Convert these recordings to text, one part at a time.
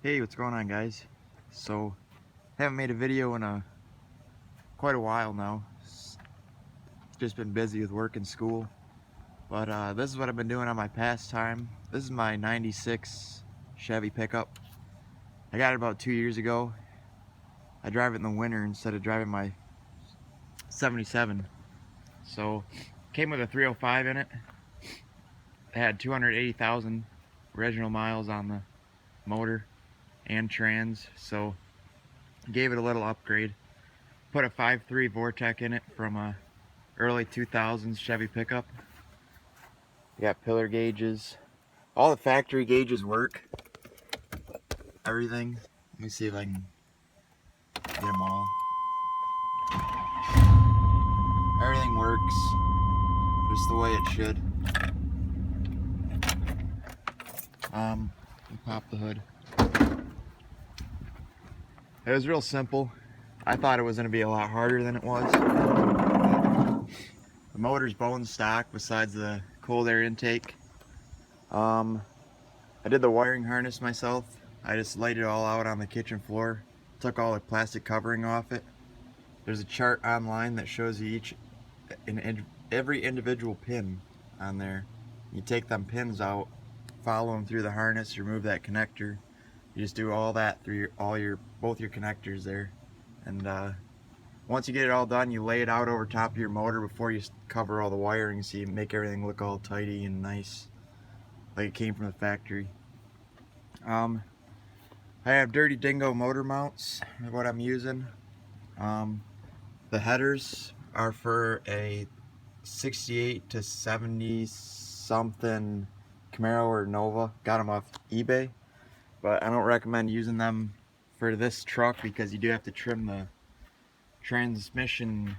Hey, what's going on, guys? So, haven't made a video in quite a while now. Just been busy with work and school. But this is what I've been doing on my pastime. This is my 96 Chevy pickup. I got it about 2 years ago. I drive it in the winter instead of driving my 77. So, came with a 305 in it. It had 280,000 original miles on the motor and trans. So, gave it a little upgrade. Put a 5.3 Vortec in it from a early 2000s Chevy pickup. You got pillar gauges. All the factory gauges work. Everything. Let me see if I can get them all. Everything works just the way it should. Pop the hood. It was real simple. I thought it was going to be a lot harder than it was. The motor's bone stock besides the cold air intake. I did the wiring harness myself. I just laid it all out on the kitchen floor. Took all the plastic covering off it. There's a chart online that shows you every individual pin on there. You take them pins out, follow them through the harness, remove that connector. You just do all that through both your connectors there. And once you get it all done, you lay it out over top of your motor before you cover all the wiring, so you make everything look all tidy and nice, like it came from the factory. I have Dirty Dingo motor mounts, is what I'm using. The headers are for a 68 to 70 something Camaro or Nova. Got them off eBay, but I don't recommend using them for this truck because you do have to trim the transmission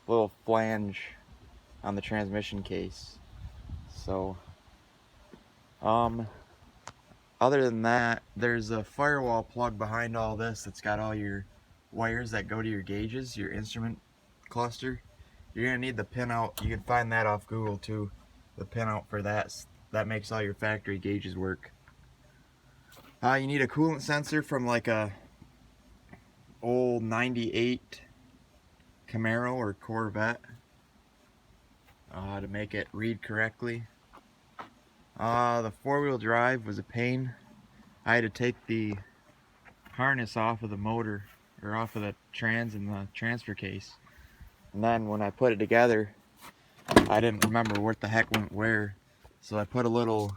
little flange on the transmission case. So other than that, there's a firewall plug behind all this that's got all your wires that go to your gauges, your instrument cluster. You're gonna need the pinout. You can find that off Google too. The pinout for that makes all your factory gauges work. You need a coolant sensor from like a old 98 Camaro or Corvette to make it read correctly. The four-wheel drive was a pain. I had to take the harness off of the motor, or off of the trans and the transfer case. And then when I put it together, I didn't remember what the heck went where. So I put a little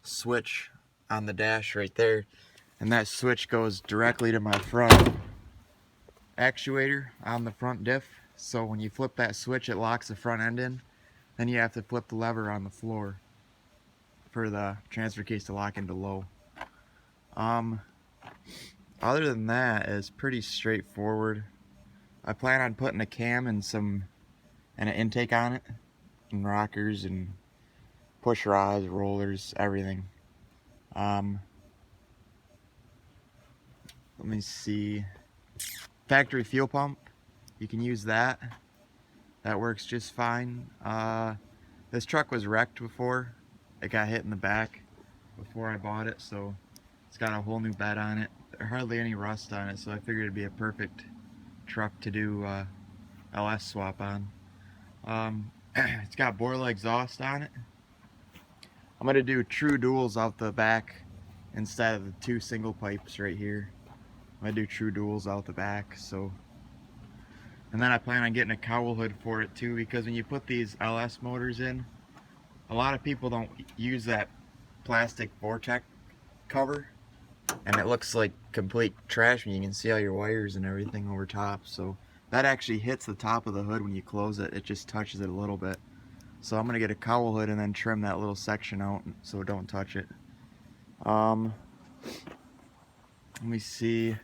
switch on the dash right there. And that switch goes directly to my front actuator on the front diff. So when you flip that switch, it locks the front end in. Then you have to flip the lever on the floor for the transfer case to lock into low. Other than that, it's pretty straightforward. I plan on putting a cam and an intake on it, and rockers and push rods, rollers, everything. Let me see. Factory fuel pump, you can use that. That works just fine. This truck was wrecked before. It got hit in the back before I bought it, so it's got a whole new bed on it. Hardly any rust on it, so I figured it'd be a perfect truck to do LS swap on. It's got Borla exhaust on it. I'm gonna do true duals out the back instead of the two single pipes right here. I'm gonna do true duals out the back. So, and then I plan on getting a cowl hood for it too, because when you put these LS motors in, a lot of people don't use that plastic Vortec cover, and it looks like complete trash when you can see all your wires and everything over top. So that actually hits the top of the hood when you close it. It just touches it a little bit. So I'm gonna get a cowl hood and then trim that little section out so don't touch it. Let me see.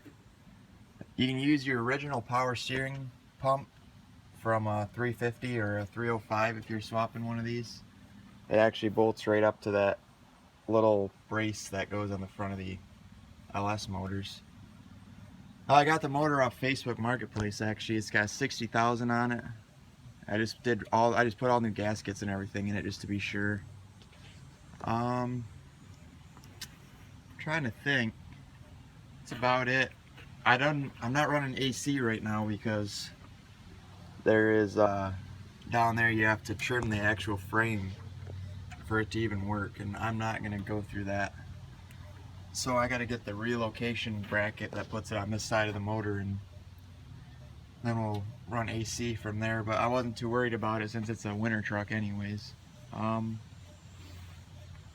You can use your original power steering pump from a 350 or a 305 if you're swapping one of these. It actually bolts right up to that little brace that goes on the front of the LS motors. I got the motor off Facebook Marketplace actually. It's got 60,000 on it. I just put all new gaskets and everything in it just to be sure. trying to think. That's about it. I'm not running AC right now because there is down there you have to trim the actual frame for it to even work, and I'm not gonna go through that. So I gotta get the relocation bracket that puts it on this side of the motor, and then we'll run AC from there. But I wasn't too worried about it since it's a winter truck anyways. I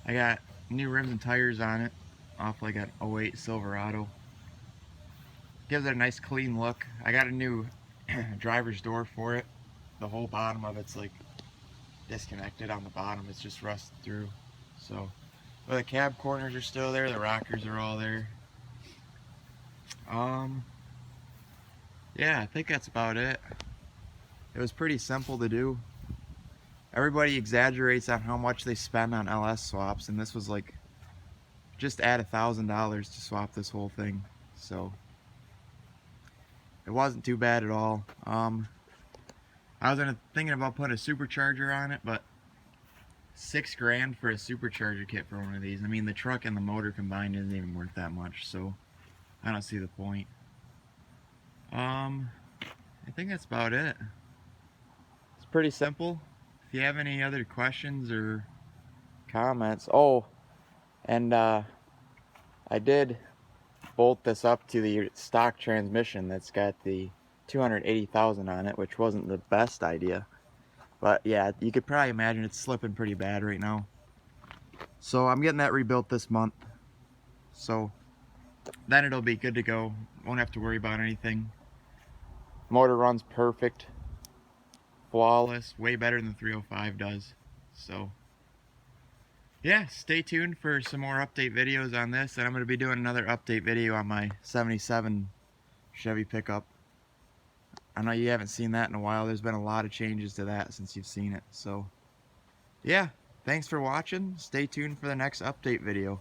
got new rims and tires on it off like an '08 Silverado. Gives it a nice clean look. I got a new driver's door for it. The whole bottom of it's like disconnected on the bottom. It's just rusted through. So, but the cab corners are still there. The rockers are all there. Yeah, I think that's about it. It was pretty simple to do. Everybody exaggerates on how much they spend on LS swaps, and this was like just add $1,000 to swap this whole thing. So it wasn't too bad at all. I was thinking about putting a supercharger on it, but $6 grand for a supercharger kit for one of these. I mean, the truck and the motor combined isn't even worth that much, so I don't see the point. I think that's about it. It's pretty simple. If you have any other questions or comments, and I did bolt this up to the stock transmission that's got the 280,000 on it, which wasn't the best idea. But yeah, you could probably imagine it's slipping pretty bad right now. So I'm getting that rebuilt this month. So then it'll be good to go. Won't have to worry about anything. Motor runs perfect. Flawless. Way better than the 305 does. So yeah, stay tuned for some more update videos on this. And I'm going to be doing another update video on my 77 Chevy pickup. I know you haven't seen that in a while. There's been a lot of changes to that since you've seen it. So yeah, thanks for watching. Stay tuned for the next update video.